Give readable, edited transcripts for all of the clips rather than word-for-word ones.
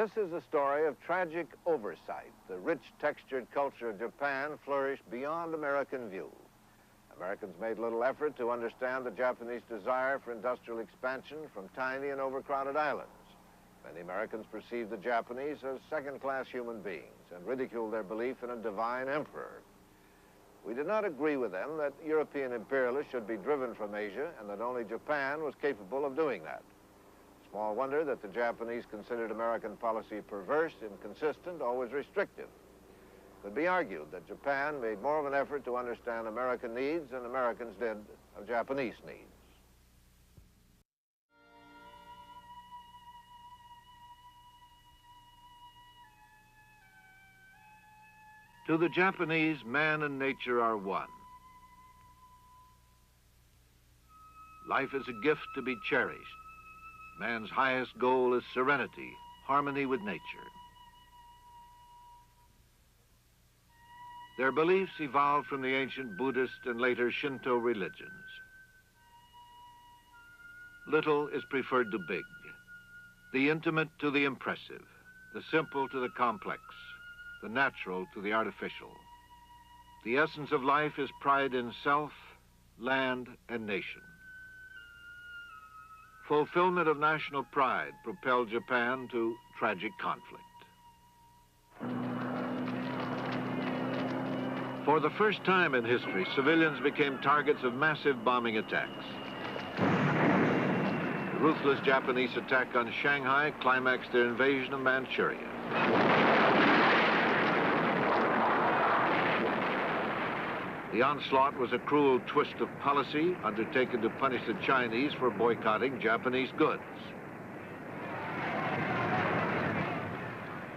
This is a story of tragic oversight. The rich, textured culture of Japan flourished beyond American view. Americans made little effort to understand the Japanese desire for industrial expansion from tiny and overcrowded islands. Many Americans perceived the Japanese as second-class human beings and ridiculed their belief in a divine emperor. We did not agree with them that European imperialists should be driven from Asia and that only Japan was capable of doing that. Small wonder that the Japanese considered American policy perverse, inconsistent, always restrictive. It could be argued that Japan made more of an effort to understand American needs than Americans did of Japanese needs. To the Japanese, man and nature are one. Life is a gift to be cherished. Man's highest goal is serenity, harmony with nature. Their beliefs evolved from the ancient Buddhist and later Shinto religions. Little is preferred to big, the intimate to the impressive, the simple to the complex, the natural to the artificial. The essence of life is pride in self, land, and nation. Fulfillment of national pride propelled Japan to tragic conflict. For the first time in history, civilians became targets of massive bombing attacks. The ruthless Japanese attack on Shanghai climaxed their invasion of Manchuria. The onslaught was a cruel twist of policy undertaken to punish the Chinese for boycotting Japanese goods.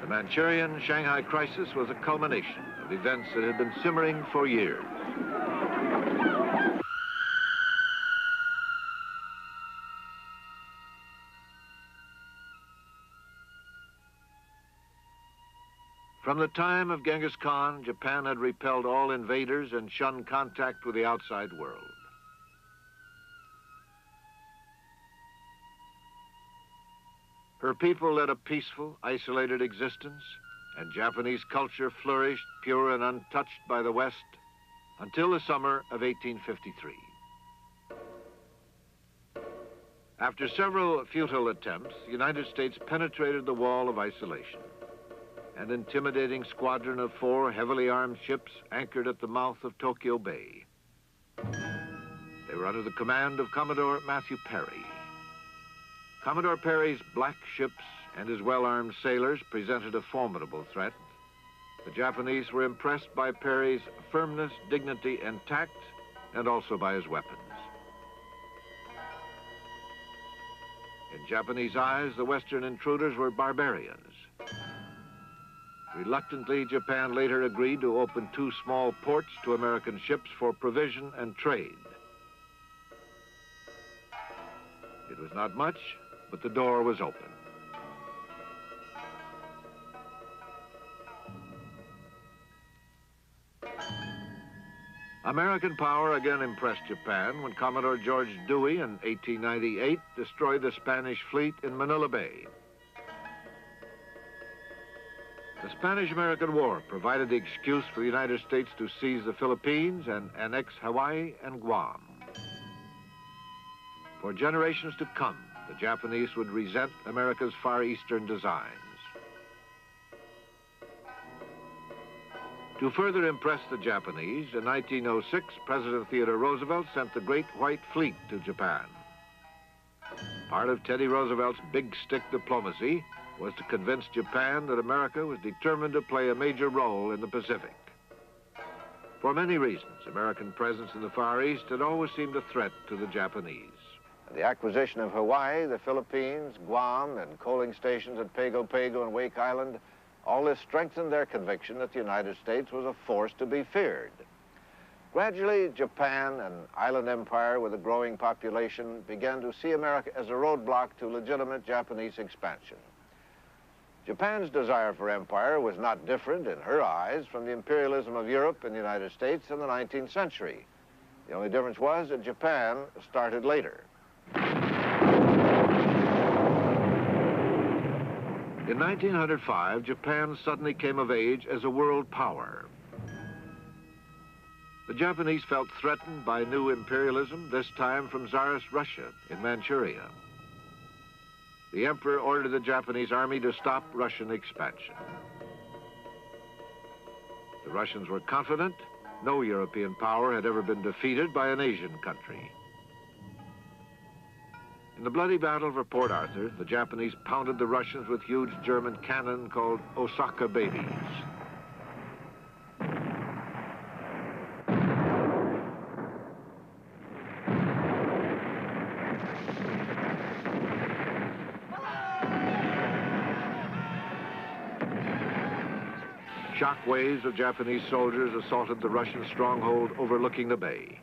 The Manchurian-Shanghai crisis was a culmination of events that had been simmering for years. From the time of Genghis Khan, Japan had repelled all invaders and shunned contact with the outside world. Her people led a peaceful, isolated existence, and Japanese culture flourished, pure and untouched by the West, until the summer of 1853. After several futile attempts, the United States penetrated the wall of isolation. An intimidating squadron of 4 heavily armed ships anchored at the mouth of Tokyo Bay. They were under the command of Commodore Matthew Perry. Commodore Perry's black ships and his well-armed sailors presented a formidable threat. The Japanese were impressed by Perry's firmness, dignity, and tact, and also by his weapons. In Japanese eyes, the Western intruders were barbarians. Reluctantly, Japan later agreed to open 2 small ports to American ships for provision and trade. It was not much, but the door was open. American power again impressed Japan when Commodore George Dewey in 1898 destroyed the Spanish fleet in Manila Bay. The Spanish-American War provided the excuse for the United States to seize the Philippines and annex Hawaii and Guam. For generations to come, the Japanese would resent America's Far Eastern designs. To further impress the Japanese, in 1906, President Theodore Roosevelt sent the Great White Fleet to Japan. Part of Teddy Roosevelt's big stick diplomacy was to convince Japan that America was determined to play a major role in the Pacific. For many reasons, American presence in the Far East had always seemed a threat to the Japanese. The acquisition of Hawaii, the Philippines, Guam, and coaling stations at Pago Pago and Wake Island, all this strengthened their conviction that the United States was a force to be feared. Gradually, Japan, an island empire with a growing population, began to see America as a roadblock to legitimate Japanese expansion. Japan's desire for empire was not different, in her eyes, from the imperialism of Europe and the United States in the 19th century. The only difference was that Japan started later. In 1905, Japan suddenly came of age as a world power. The Japanese felt threatened by new imperialism, this time from Tsarist Russia in Manchuria. The emperor ordered the Japanese army to stop Russian expansion. The Russians were confident no European power had ever been defeated by an Asian country. In the bloody battle for Port Arthur, the Japanese pounded the Russians with huge German cannon called Osaka babies. Shock waves of Japanese soldiers assaulted the Russian stronghold overlooking the bay.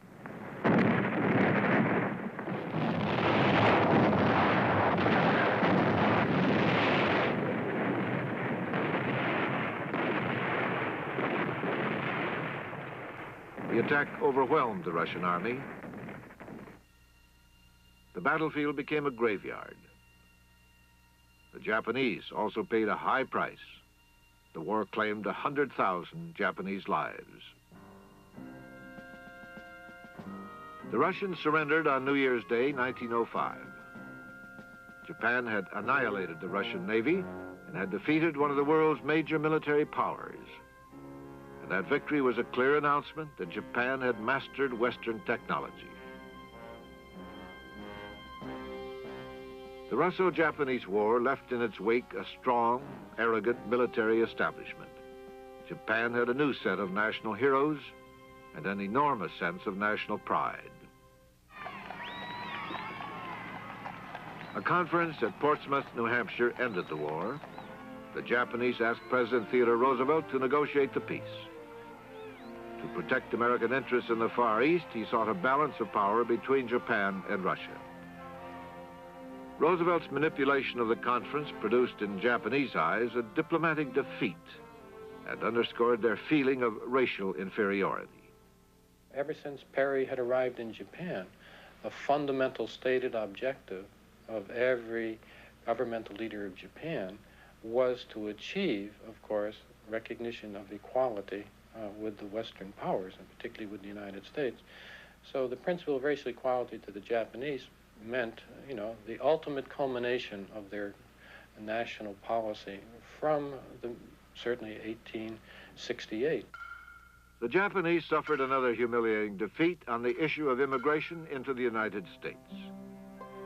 The attack overwhelmed the Russian army. The battlefield became a graveyard. The Japanese also paid a high price. The war claimed 100,000 Japanese lives. The Russians surrendered on New Year's Day, 1905. Japan had annihilated the Russian Navy and had defeated one of the world's major military powers. And that victory was a clear announcement that Japan had mastered Western technology. The Russo-Japanese War left in its wake a strong, arrogant military establishment. Japan had a new set of national heroes and an enormous sense of national pride. A conference at Portsmouth, New Hampshire ended the war. The Japanese asked President Theodore Roosevelt to negotiate the peace. To protect American interests in the Far East, he sought a balance of power between Japan and Russia. Roosevelt's manipulation of the conference produced in Japanese eyes a diplomatic defeat and underscored their feeling of racial inferiority. Ever since Perry had arrived in Japan, a fundamental stated objective of every governmental leader of Japan was to achieve, of course, recognition of equality with the Western powers, and particularly with the United States. So the principle of racial equality to the Japanese meant, the ultimate culmination of their national policy from certainly 1868. The Japanese suffered another humiliating defeat on the issue of immigration into the United States.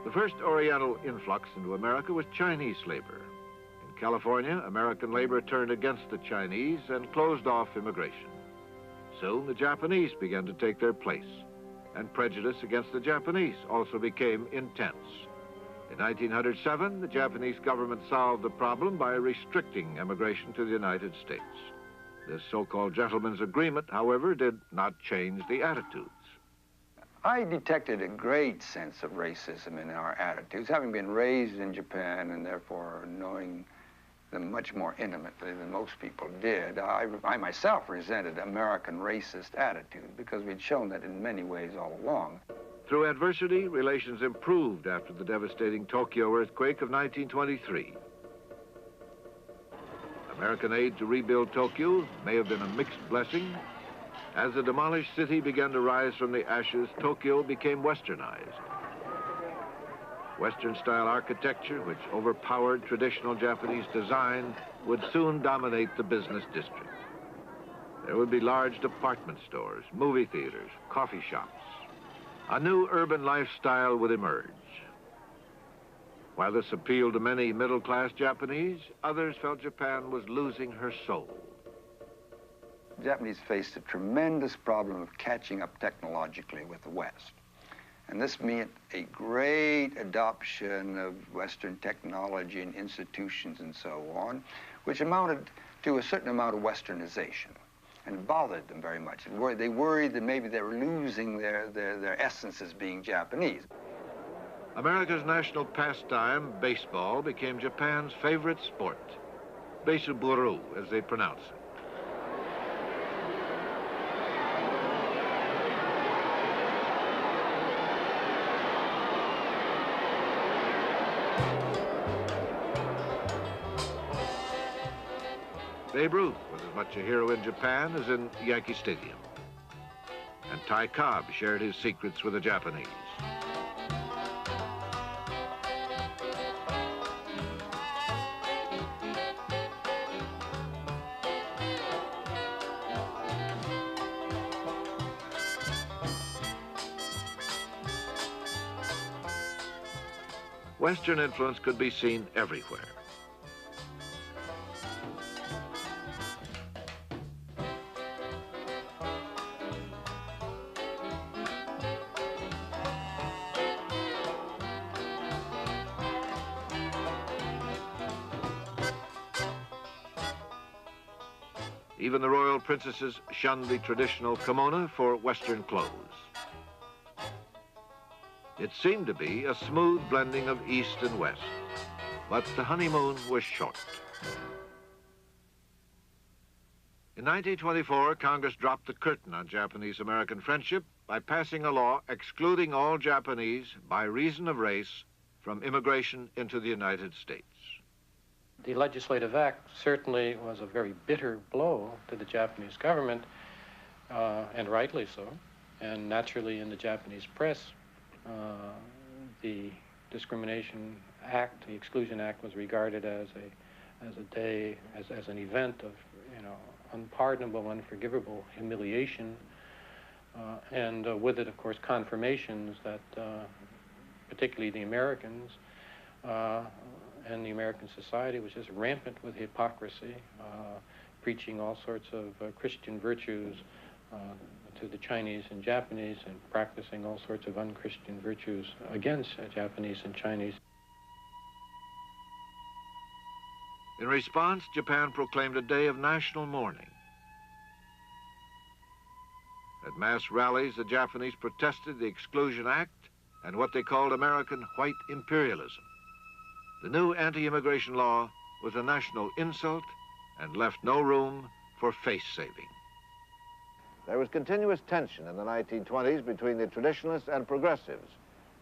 The first Oriental influx into America was Chinese labor. In California, American labor turned against the Chinese and closed off immigration. Soon the Japanese began to take their place, and prejudice against the Japanese also became intense. In 1907, the Japanese government solved the problem by restricting immigration to the United States. This so-called gentleman's agreement, however, did not change the attitudes. I detected a great sense of racism in our attitudes, having been raised in Japan and therefore knowing them much more intimately than most people did. I myself resented American racist attitude because we'd shown that in many ways all along. Through adversity, relations improved after the devastating Tokyo earthquake of 1923. American aid to rebuild Tokyo may have been a mixed blessing. As the demolished city began to rise from the ashes, Tokyo became westernized. Western-style architecture, which overpowered traditional Japanese design, would soon dominate the business district. There would be large department stores, movie theaters, coffee shops. A new urban lifestyle would emerge. While this appealed to many middle-class Japanese, others felt Japan was losing her soul. The Japanese faced a tremendous problem of catching up technologically with the West. And this meant a great adoption of Western technology and institutions and so on, which amounted to a certain amount of Westernization. And it bothered them very much. They worried that maybe they were losing their essence as being Japanese. America's national pastime, baseball, became Japan's favorite sport. Beisuburu, as they pronounce it. Babe Ruth was as much a hero in Japan as in Yankee Stadium. And Ty Cobb shared his secrets with the Japanese. Western influence could be seen everywhere. Even the royal princesses shunned the traditional kimono for Western clothes. It seemed to be a smooth blending of East and West, but the honeymoon was short. In 1924, Congress dropped the curtain on Japanese-American friendship by passing a law excluding all Japanese by reason of race from immigration into the United States. The legislative act certainly was a very bitter blow to the Japanese government, and rightly so, and naturally in the Japanese press. The Discrimination Act, the Exclusion Act, was regarded as an event of, unpardonable, unforgivable humiliation, and with it, of course, confirmations that particularly the Americans and the American society was just rampant with hypocrisy, preaching all sorts of Christian virtues to the Chinese and Japanese, and practicing all sorts of unchristian virtues against Japanese and Chinese. In response, Japan proclaimed a day of national mourning. At mass rallies, the Japanese protested the Exclusion Act and what they called American white imperialism. The new anti-immigration law was a national insult and left no room for face-saving. There was continuous tension in the 1920s between the traditionalists and progressives.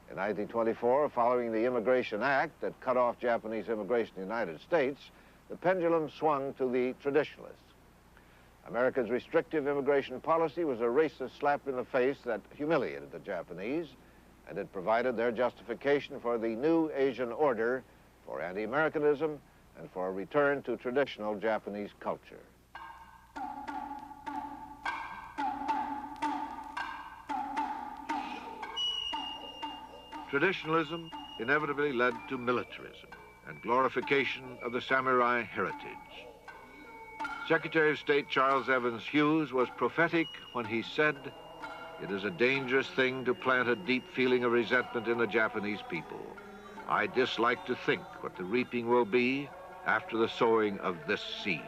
In 1924, following the Immigration Act that cut off Japanese immigration in the United States, the pendulum swung to the traditionalists. America's restrictive immigration policy was a racist slap in the face that humiliated the Japanese, and it provided their justification for the new Asian order, for anti-Americanism, and for a return to traditional Japanese culture. Traditionalism inevitably led to militarism and glorification of the samurai heritage. Secretary of State Charles Evans Hughes was prophetic when he said, "It is a dangerous thing to plant a deep feeling of resentment in the Japanese people. I dislike to think what the reaping will be after the sowing of this seed."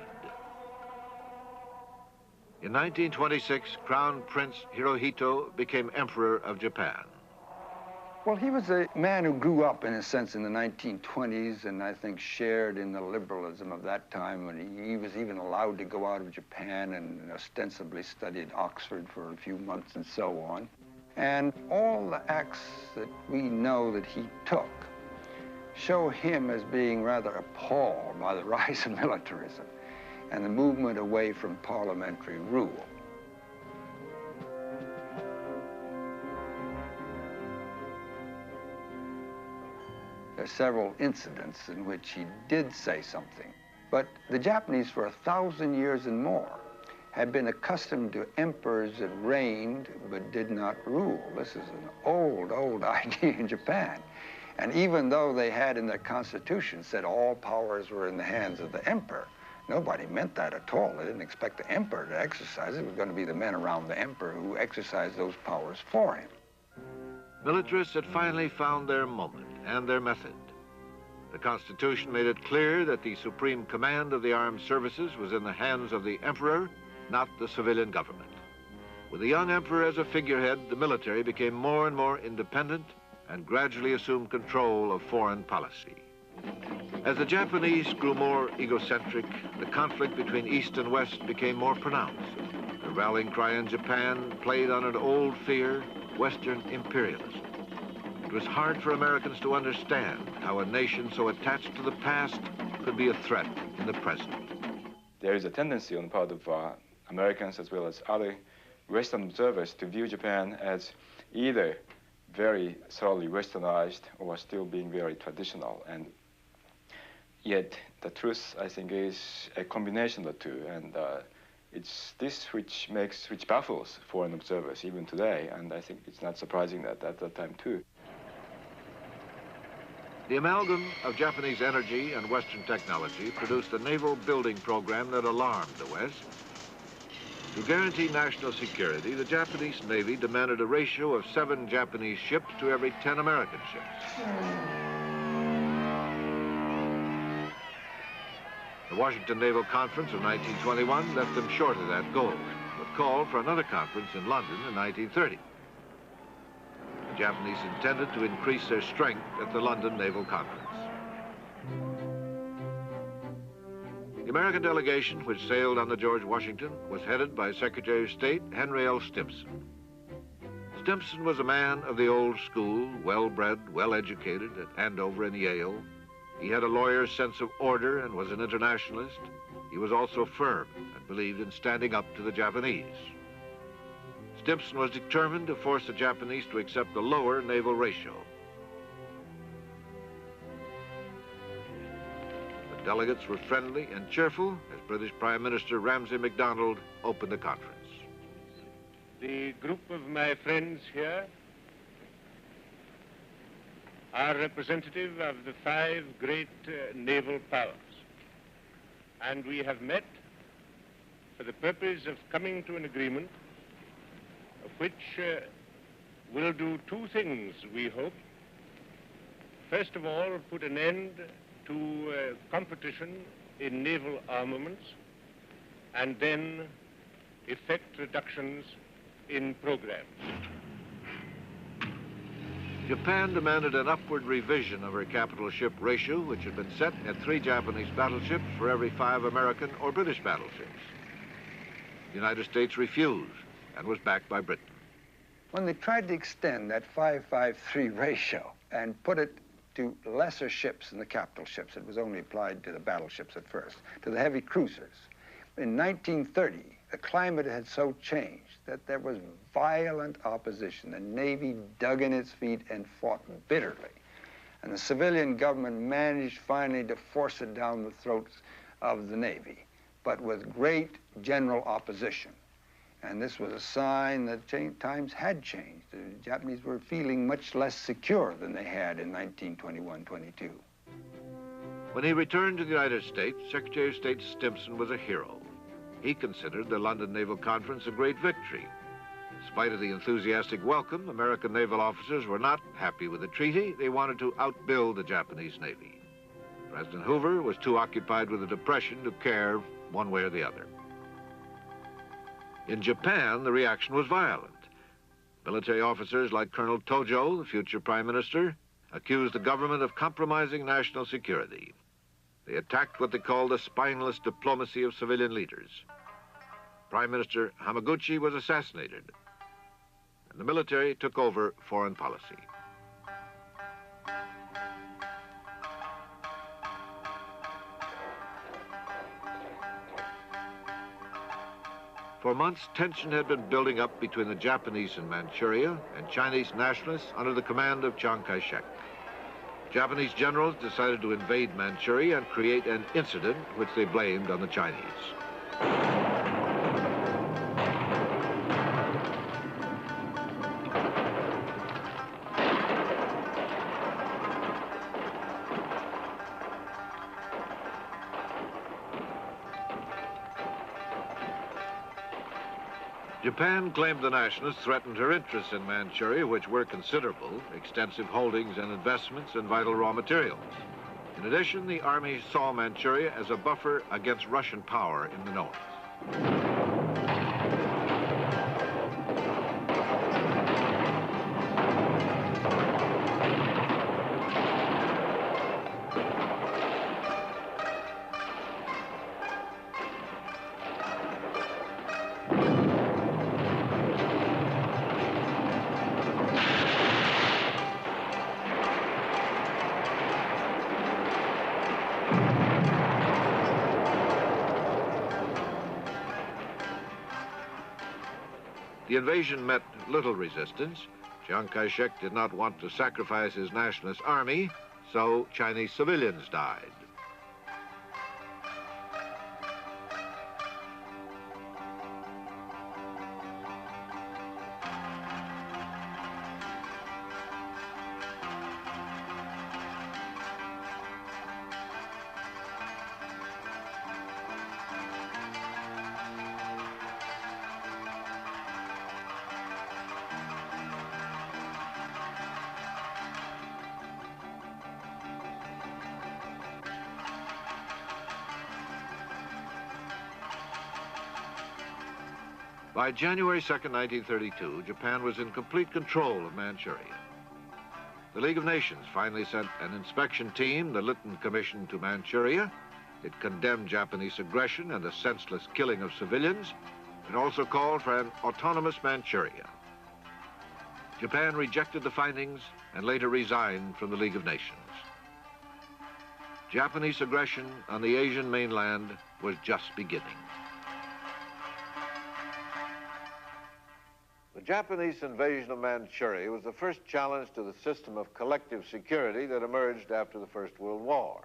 In 1926, Crown Prince Hirohito became Emperor of Japan. Well, he was a man who grew up, in a sense, in the 1920s, and I think shared in the liberalism of that time, when he was even allowed to go out of Japan and ostensibly study at Oxford for a few months and so on. And all the acts that we know that he took show him as being rather appalled by the rise of militarism and the movement away from parliamentary rule. There are several incidents in which he did say something. But the Japanese, for 1,000 years and more, had been accustomed to emperors that reigned but did not rule. This is an old, old idea in Japan. And even though they had in their constitution said all powers were in the hands of the emperor, nobody meant that at all. They didn't expect the emperor to exercise it. It was going to be the men around the emperor who exercised those powers for him. Militarists had finally found their moment and their method. The Constitution made it clear that the supreme command of the armed services was in the hands of the emperor, not the civilian government. With the young emperor as a figurehead, the military became more and more independent and gradually assumed control of foreign policy. As the Japanese grew more egocentric, the conflict between East and West became more pronounced. The rallying cry in Japan played on an old fear, Western imperialism. It was hard for Americans to understand how a nation so attached to the past could be a threat in the present. there is a tendency on the part of Americans as well as other Western observers to view Japan as either very thoroughly Westernized or still being very traditional. And yet the truth, I think, is a combination of the two. And it's this which baffles foreign observers even today. And I think it's not surprising that at that time too. The amalgam of Japanese energy and Western technology produced a naval building program that alarmed the West. To guarantee national security, the Japanese Navy demanded a ratio of 7 Japanese ships to every 10 American ships. The Washington Naval Conference of 1921 left them short of that goal, but called for another conference in London in 1930. The Japanese intended to increase their strength at the London Naval Conference. The American delegation, which sailed on the George Washington, was headed by Secretary of State Henry L. Stimson. Stimson was a man of the old school, well-bred, well-educated at Andover and Yale. He had a lawyer's sense of order and was an internationalist. He was also firm and believed in standing up to the Japanese. Stimson was determined to force the Japanese to accept the lower naval ratio. The delegates were friendly and cheerful as British Prime Minister Ramsay MacDonald opened the conference. The group of my friends here are representative of the 5 great naval powers, and we have met for the purpose of coming to an agreement which will do 2 things, we hope. First of all, put an end to competition in naval armaments, and then effect reductions in programs. Japan demanded an upward revision of her capital ship ratio, which had been set at 3 Japanese battleships for every 5 American or British battleships. The United States refused and was backed by Britain. When they tried to extend that 5-5-3 ratio and put it to lesser ships than the capital ships, it was only applied to the battleships at first, to the heavy cruisers. In 1930, the climate had so changed that there was violent opposition. The Navy dug in its feet and fought bitterly. And the civilian government managed finally to force it down the throats of the Navy, but with great general opposition. And this was a sign that times had changed. The Japanese were feeling much less secure than they had in 1921-22. When he returned to the United States, Secretary of State Stimson was a hero. He considered the London Naval Conference a great victory. In spite of the enthusiastic welcome, American naval officers were not happy with the treaty. They wanted to outbuild the Japanese Navy. President Hoover was too occupied with the Depression to care one way or the other. In Japan, the reaction was violent. Military officers like Colonel Tojo, the future prime minister, accused the government of compromising national security. They attacked what they called the spineless diplomacy of civilian leaders. Prime Minister Hamaguchi was assassinated, and the military took over foreign policy. For months, tension had been building up between the Japanese in Manchuria and Chinese nationalists under the command of Chiang Kai-shek. Japanese generals decided to invade Manchuria and create an incident which they blamed on the Chinese. Japan claimed the nationalists threatened her interests in Manchuria, which were considerable, extensive holdings and investments in vital raw materials. In addition, the army saw Manchuria as a buffer against Russian power in the north. The invasion met little resistance. Chiang Kai-shek did not want to sacrifice his nationalist army, so Chinese civilians died. By January 2nd, 1932, Japan was in complete control of Manchuria. The League of Nations finally sent an inspection team, the Lytton Commission, to Manchuria. It condemned Japanese aggression and the senseless killing of civilians. It also called for an autonomous Manchuria. Japan rejected the findings and later resigned from the League of Nations. Japanese aggression on the Asian mainland was just beginning. The Japanese invasion of Manchuria was the first challenge to the system of collective security that emerged after the First World War.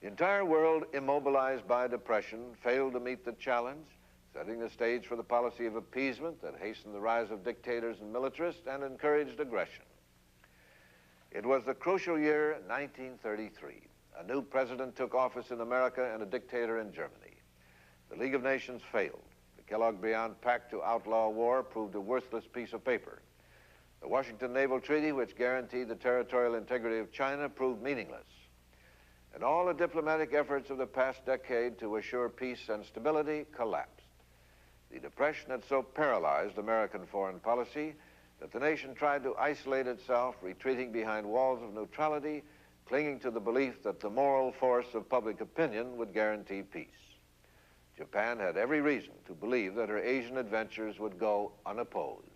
The entire world, immobilized by depression, failed to meet the challenge, setting the stage for the policy of appeasement that hastened the rise of dictators and militarists and encouraged aggression. It was the crucial year 1933. A new president took office in America and a dictator in Germany. The League of Nations failed. The Kellogg-Briand Pact to outlaw war proved a worthless piece of paper. The Washington Naval Treaty, which guaranteed the territorial integrity of China, proved meaningless. And all the diplomatic efforts of the past decade to assure peace and stability collapsed. The Depression had so paralyzed American foreign policy that the nation tried to isolate itself, retreating behind walls of neutrality, clinging to the belief that the moral force of public opinion would guarantee peace. Japan had every reason to believe that her Asian adventures would go unopposed.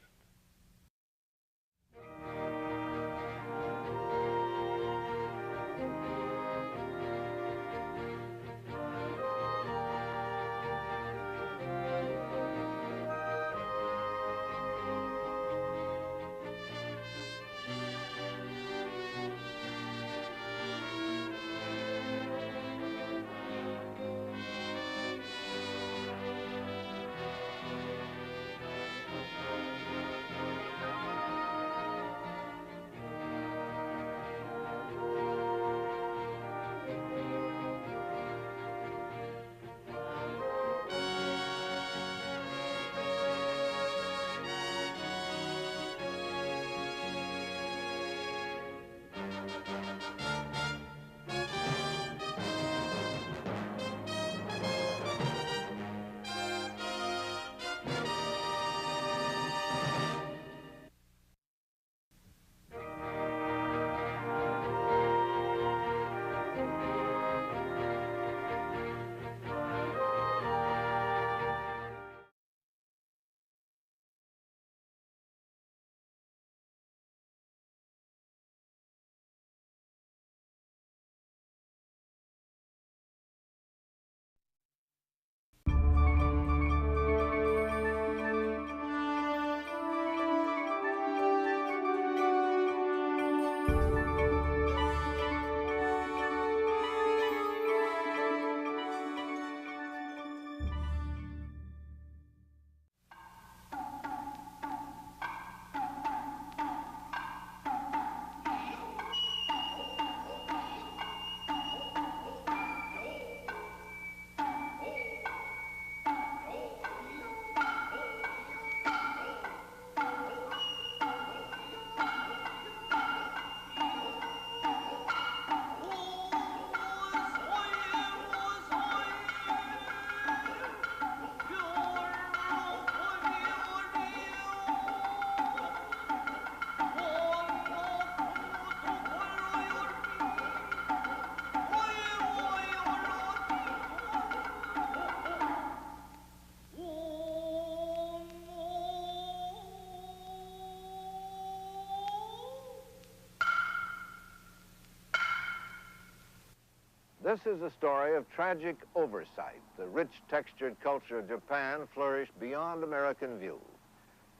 This is a story of tragic oversight. The rich, textured culture of Japan flourished beyond American view.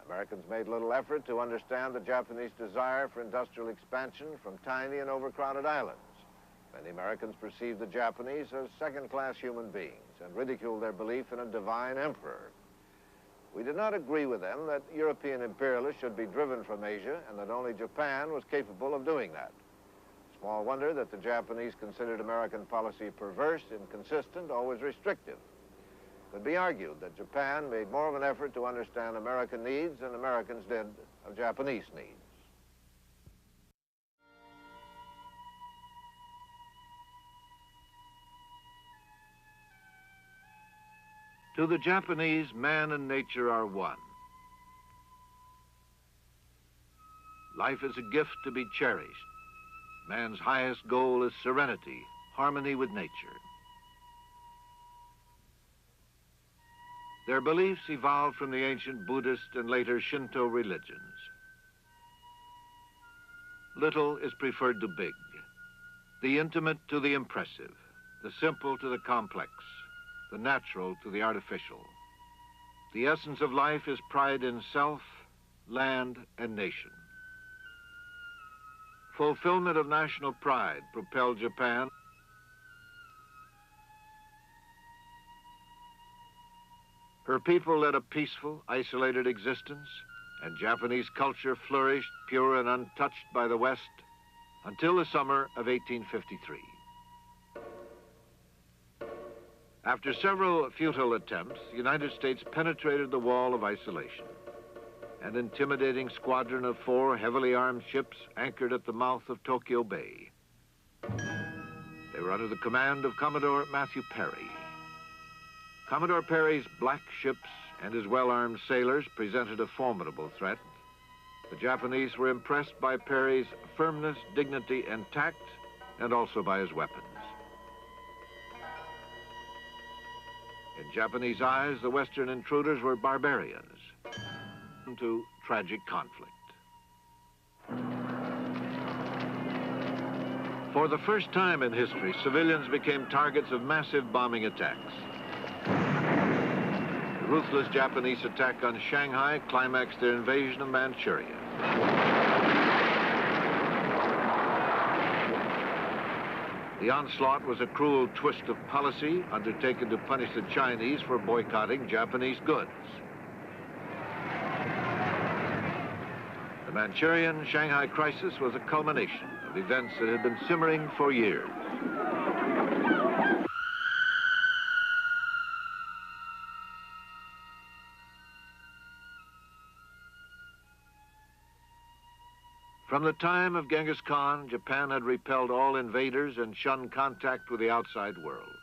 Americans made little effort to understand the Japanese desire for industrial expansion from tiny and overcrowded islands. Many Americans perceived the Japanese as second-class human beings and ridiculed their belief in a divine emperor. We did not agree with them that European imperialists should be driven from Asia and that only Japan was capable of doing that. Small wonder that the Japanese considered American policy perverse, inconsistent, always restrictive. It could be argued that Japan made more of an effort to understand American needs than Americans did of Japanese needs. To the Japanese, man and nature are one. Life is a gift to be cherished. Man's highest goal is serenity, harmony with nature. Their beliefs evolved from the ancient Buddhist and later Shinto religions. Little is preferred to big, the intimate to the impressive, the simple to the complex, the natural to the artificial. The essence of life is pride in self, land, and nation. Fulfillment of national pride propelled Japan. Her people led a peaceful, isolated existence, and Japanese culture flourished, pure and untouched by the West, until the summer of 1853. After several futile attempts, the United States penetrated the wall of isolation. An intimidating squadron of 4 heavily armed ships anchored at the mouth of Tokyo Bay. They were under the command of Commodore Matthew Perry. Commodore Perry's black ships and his well-armed sailors presented a formidable threat. The Japanese were impressed by Perry's firmness, dignity, and tact, and also by his weapons. In Japanese eyes, the Western intruders were barbarians to tragic conflict. For the first time in history, civilians became targets of massive bombing attacks. The ruthless Japanese attack on Shanghai climaxed their invasion of Manchuria. The onslaught was a cruel twist of policy undertaken to punish the Chinese for boycotting Japanese goods. The Manchurian-Shanghai crisis was a culmination of events that had been simmering for years. From the time of Genghis Khan, Japan had repelled all invaders and shunned contact with the outside world.